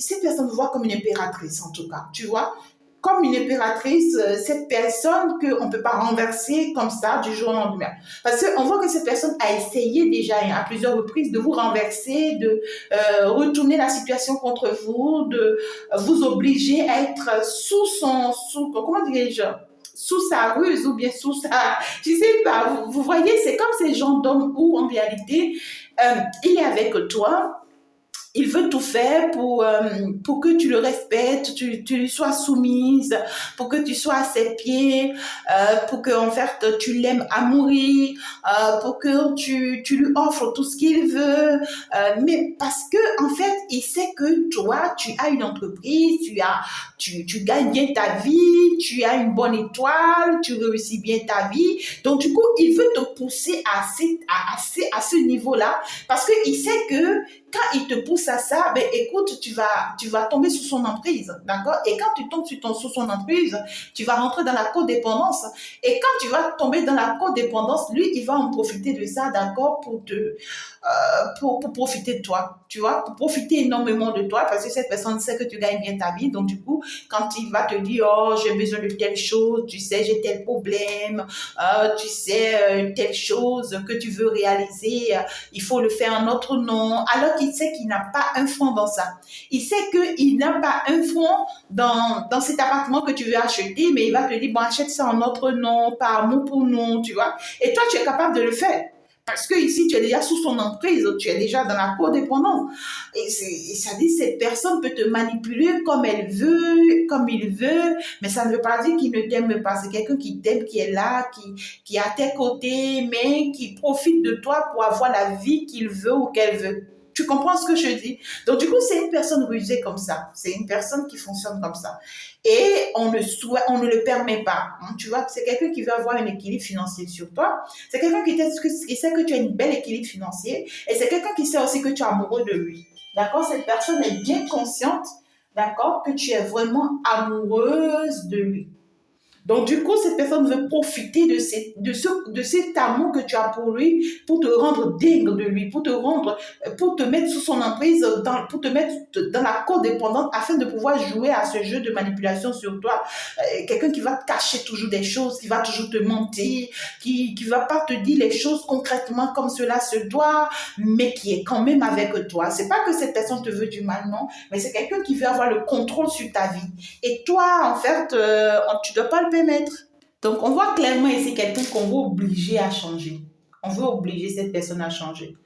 cette personne vous voit comme une impératrice en tout cas, tu vois, comme une impératrice, cette personne qu'on ne peut pas renverser comme ça du jour au lendemain. Parce qu'on voit que cette personne a essayé déjà à plusieurs reprises de vous renverser, de retourner la situation contre vous, de vous obliger à être comment dirais-je, sous sa ruse ou bien sous sa... Je sais pas, vous voyez, c'est comme ces gens d'hommes où en réalité, il est avec toi. Il veut tout faire pour que tu le respectes, tu lui sois soumise, pour que tu sois à ses pieds, pour que en fait tu l'aimes à mourir, pour que tu lui offres tout ce qu'il veut, mais parce que en fait il sait que toi tu as une entreprise, tu gagnes bien ta vie, tu as une bonne étoile, tu réussis bien ta vie, donc du coup il veut te pousser à ce niveau-là parce que il sait que quand il te pousse à ça, ben écoute, tu vas tomber sous son emprise, d'accord? Et quand tu tombes sous son emprise, tu vas rentrer dans la codépendance. Et quand tu vas tomber dans la codépendance, lui, il va en profiter de ça, d'accord, pour profiter de toi, tu vois, pour profiter énormément de toi, parce que cette personne sait que tu gagnes bien ta vie. Donc du coup, quand il va te dire, oh, j'ai besoin de telle chose, tu sais, j'ai tel problème, tu sais, telle chose que tu veux réaliser, il faut le faire en notre nom, alors qu'il sait qu'il n'a pas un franc dans ça. Il sait qu'il n'a pas un franc dans cet appartement que tu veux acheter, mais il va te dire, bon, achète ça en notre nom, par amour pour nous, tu vois. Et toi, tu es capable de le faire. Parce que ici, tu es déjà sous son emprise, tu es déjà dans la codépendance. Et ça dit, cette personne peut te manipuler comme elle veut, comme il veut, mais ça ne veut pas dire qu'il ne t'aime pas. C'est quelqu'un qui t'aime, qui est là, qui est à tes côtés, mais qui profite de toi pour avoir la vie qu'il veut ou qu'elle veut. Tu comprends ce que je dis? Donc, du coup, c'est une personne rusée comme ça. C'est une personne qui fonctionne comme ça. Et on ne le permet pas. Hein. Tu vois, c'est quelqu'un qui veut avoir un équilibre financier sur toi. C'est quelqu'un qui sait que tu as une belle équilibre financier. Et c'est quelqu'un qui sait aussi que tu es amoureux de lui. D'accord? Cette personne est bien consciente, d'accord, que tu es vraiment amoureuse de lui. Donc, du coup, cette personne veut profiter de cet amour que tu as pour lui, pour te rendre digne de lui, pour te mettre sous son emprise, pour te mettre dans la codépendance afin de pouvoir jouer à ce jeu de manipulation sur toi. Quelqu'un qui va te cacher toujours des choses, qui va toujours te mentir, qui va pas te dire les choses concrètement comme cela se doit, mais qui est quand même avec toi. C'est pas que cette personne te veut du mal, non, mais c'est quelqu'un qui veut avoir le contrôle sur ta vie. Et toi, en fait, tu ne dois pas le permettre. Donc, on voit clairement ici quelqu'un qu'on veut obliger à changer. On veut obliger cette personne à changer.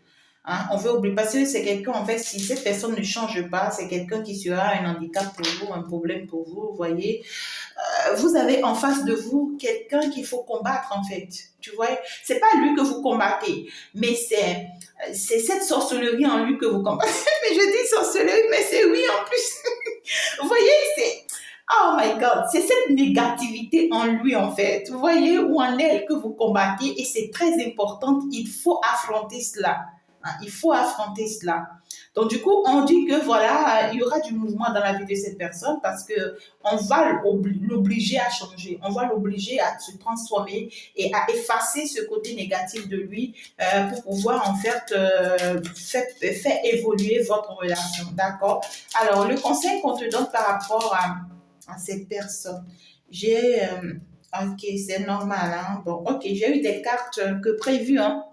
Hein? On veut obliger, parce que c'est quelqu'un, en fait, si cette personne ne change pas, c'est quelqu'un qui sera un handicap pour vous, un problème pour vous, vous voyez. Vous avez en face de vous quelqu'un qu'il faut combattre, en fait. Tu vois, c'est pas lui que vous combattez, mais c'est cette sorcellerie en lui que vous combattez. Mais je dis sorcellerie, mais c'est oui en plus. Vous voyez, c'est... Oh my God, c'est cette négativité en lui en fait, vous voyez, ou en elle que vous combattez et c'est très important, il faut affronter cela. Hein, il faut affronter cela. Donc du coup, on dit que voilà, il y aura du mouvement dans la vie de cette personne parce que on va l'obliger à changer, on va l'obliger à se transformer et à effacer ce côté négatif de lui pour pouvoir en fait faire évoluer votre relation, d'accord? Alors, le conseil qu'on te donne par rapport à cette personne. Ok, c'est normal, hein. Bon, ok, j'ai eu des cartes que prévues, hein.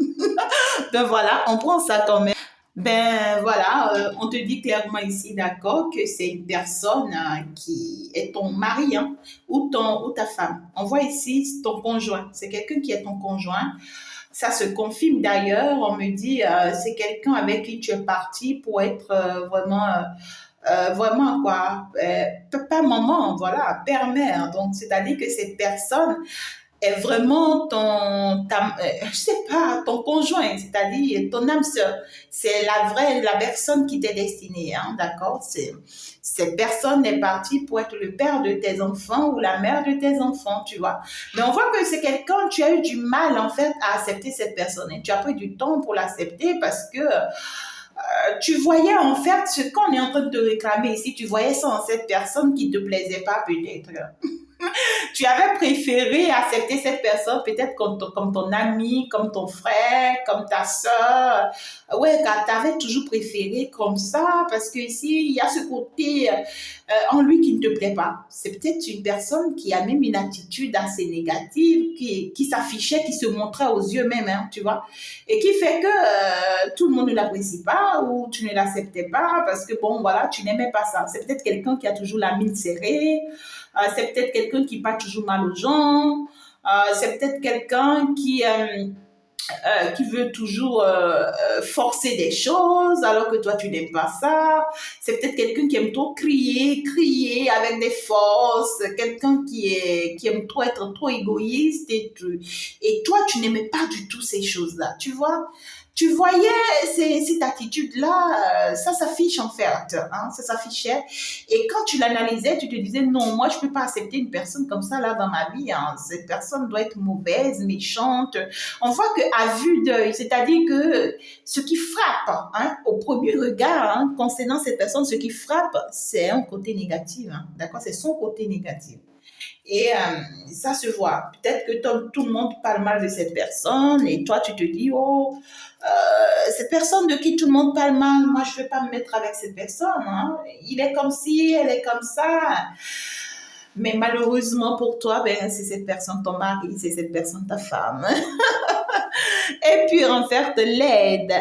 Ben voilà, on prend ça quand même. Ben voilà, on te dit clairement ici, d'accord, que c'est une personne qui est ton mari, hein, ou ta femme. On voit ici ton conjoint. C'est quelqu'un qui est ton conjoint. Ça se confirme d'ailleurs. On me dit, c'est quelqu'un avec qui tu es parti pour être vraiment vraiment quoi, papa, maman, voilà, père, mère. Donc, c'est-à-dire que cette personne est vraiment je sais pas, ton conjoint, c'est-à-dire ton âme sœur. C'est la personne qui t'est destinée, hein, d'accord? Cette personne est partie pour être le père de tes enfants ou la mère de tes enfants, tu vois. Mais on voit que c'est quelqu'un, tu as eu du mal, en fait, à accepter cette personne. Et tu as pris du temps pour l'accepter parce que tu voyais en fait ce qu'on est en train de te réclamer ici, tu voyais ça en cette personne qui ne te plaisait pas peut-être. Tu avais préféré accepter cette personne peut-être comme ton ami, comme ton frère, comme ta soeur. Ouais, car tu avais toujours préféré comme ça parce que ici, il y a ce côté en lui qui ne te plaît pas. C'est peut-être une personne qui a même une attitude assez négative, qui s'affichait, qui se montrait aux yeux même, hein, tu vois, et qui fait que tout le monde ne l'apprécie pas ou tu ne l'acceptais pas parce que, bon, voilà, tu n'aimais pas ça. C'est peut-être quelqu'un qui a toujours la mine serrée, c'est peut-être quelqu'un qui parle toujours mal aux gens. C'est peut-être quelqu'un qui veut toujours forcer des choses alors que toi tu n'aimes pas ça. C'est peut-être quelqu'un qui aime trop crier avec des forces, quelqu'un qui aime trop être trop égoïste et toi tu n'aimais pas du tout ces choses-là, tu vois. Tu voyais cette attitude-là, ça s'affiche en fait, hein, ça s'affichait. Et quand tu l'analysais, tu te disais non, moi je peux pas accepter une personne comme ça là dans ma vie. Hein. Cette personne doit être mauvaise, méchante. On voit qu'à vue d'œil, c'est-à-dire que ce qui frappe hein, au premier regard hein, concernant cette personne, ce qui frappe, c'est un côté négatif. Hein, d'accord, c'est son côté négatif. Et ça se voit. Peut-être que tout le monde parle mal de cette personne et toi, tu te dis, oh, cette personne de qui tout le monde parle mal, moi, je ne vais pas me mettre avec cette personne. Hein. Il est comme ci, elle est comme ça. Mais malheureusement pour toi, ben, c'est cette personne ton mari, c'est cette personne ta femme. Et puis, en fait, l'aide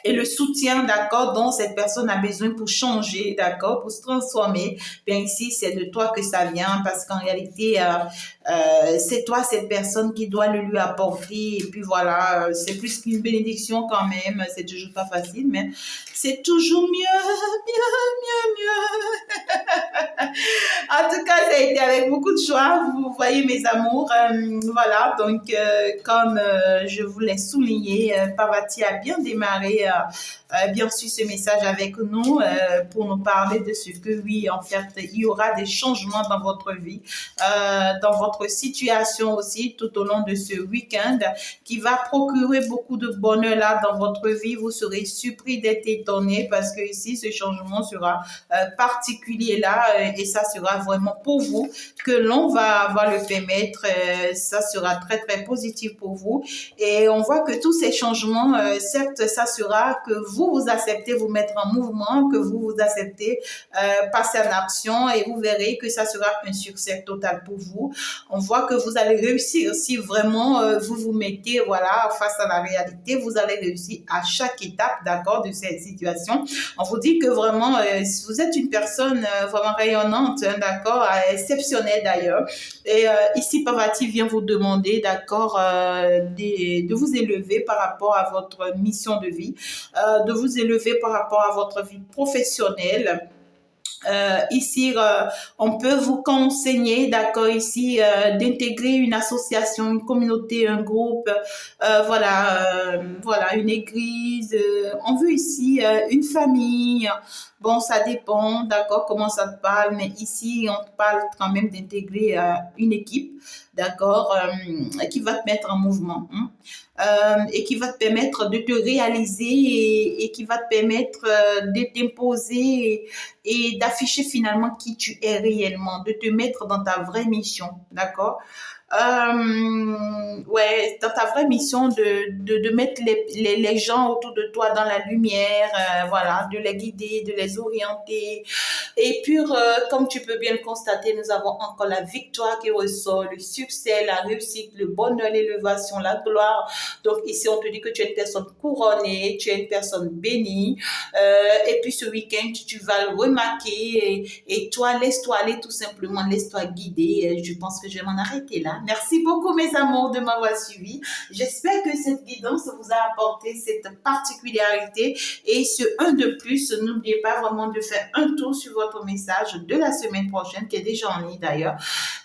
et le soutien, d'accord, dont cette personne a besoin pour changer, d'accord, pour se transformer, bien ici, c'est de toi que ça vient parce qu'en réalité, c'est toi cette personne qui doit le lui apporter et puis voilà, c'est plus qu'une bénédiction quand même, c'est toujours pas facile, mais c'est toujours mieux. En tout cas, ça a été avec beaucoup de joie. Vous voyez, mes amours. Voilà, donc, comme je vous l'ai souligné, Pavati a bien démarré, bien sûr, ce message avec nous pour nous parler de ce que, oui, en fait, il y aura des changements dans votre vie, dans votre situation aussi, tout au long de ce week-end, qui va procurer beaucoup de bonheur là dans votre vie. Vous serez surpris d'être étonné parce que ici, ce changement sera particulier là et ça sera vraiment pour vous que l'on va le permettre. Ça sera très, très positif pour vous. Et on voit que tous ces changements, certes, ça sera que vous acceptez vous mettre en mouvement, que vous acceptez passer en action et vous verrez que ça sera un succès total pour vous. On voit que vous allez réussir si vraiment vous vous mettez voilà, face à la réalité. Vous allez réussir à chaque étape, d'accord, de cette situation. On vous dit que vraiment, vous êtes une personne vraiment rayonnante, hein, d'accord, exceptionnelle d'ailleurs. Et ici, Pavati vient vous demander, d'accord, de vous élever par rapport à votre mission de vie, de vous élever par rapport à votre vie professionnelle. Ici, on peut vous conseiller, d'accord, ici, d'intégrer une association, une communauté, un groupe, voilà, une église. On veut ici une famille. Bon, ça dépend, d'accord, comment ça te parle, mais ici, on te parle quand même d'intégrer une équipe, d'accord, qui va te mettre en mouvement. Hein et qui va te permettre de te réaliser et qui va te permettre de t'imposer et d'afficher finalement qui tu es réellement, de te mettre dans ta vraie mission, d'accord? Ouais, dans ta vraie mission de mettre les gens autour de toi dans la lumière, voilà, de les guider, de les orienter. Et puis, comme tu peux bien le constater, nous avons encore la victoire qui ressort, le succès succès, la réussite, le bonheur, l'élévation, la gloire. Donc ici, on te dit que tu es une personne couronnée, tu es une personne bénie. Et puis ce week-end, tu vas le remarquer et toi, laisse-toi aller tout simplement, laisse-toi guider. Je pense que je vais m'en arrêter là. Merci beaucoup mes amours de m'avoir suivi. J'espère que cette guidance vous a apporté cette particularité et ce un de plus. N'oubliez pas vraiment de faire un tour sur votre message de la semaine prochaine qui est déjà en ligne d'ailleurs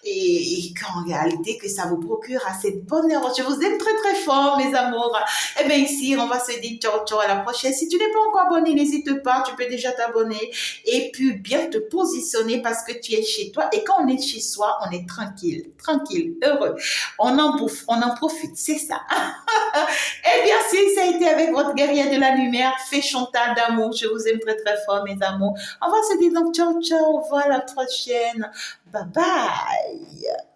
et qu'en réalité que ça vous procure assez de bonheur. Je vous aime très très fort mes amours. Et bien ici on va se dire ciao ciao à la prochaine. Si tu n'es pas encore abonné, n'hésite pas, tu peux déjà t'abonner et puis bien te positionner parce que tu es chez toi et quand on est chez soi, on est tranquille, tranquille, heureux. On en bouffe, on en profite, c'est ça. Eh bien, si ça a été avec votre guerrière de la lumière, fait Chantal d'amour. Je vous aime très très fort, mes amours. On va se dire donc ciao ciao, au revoir à la prochaine. Bye bye.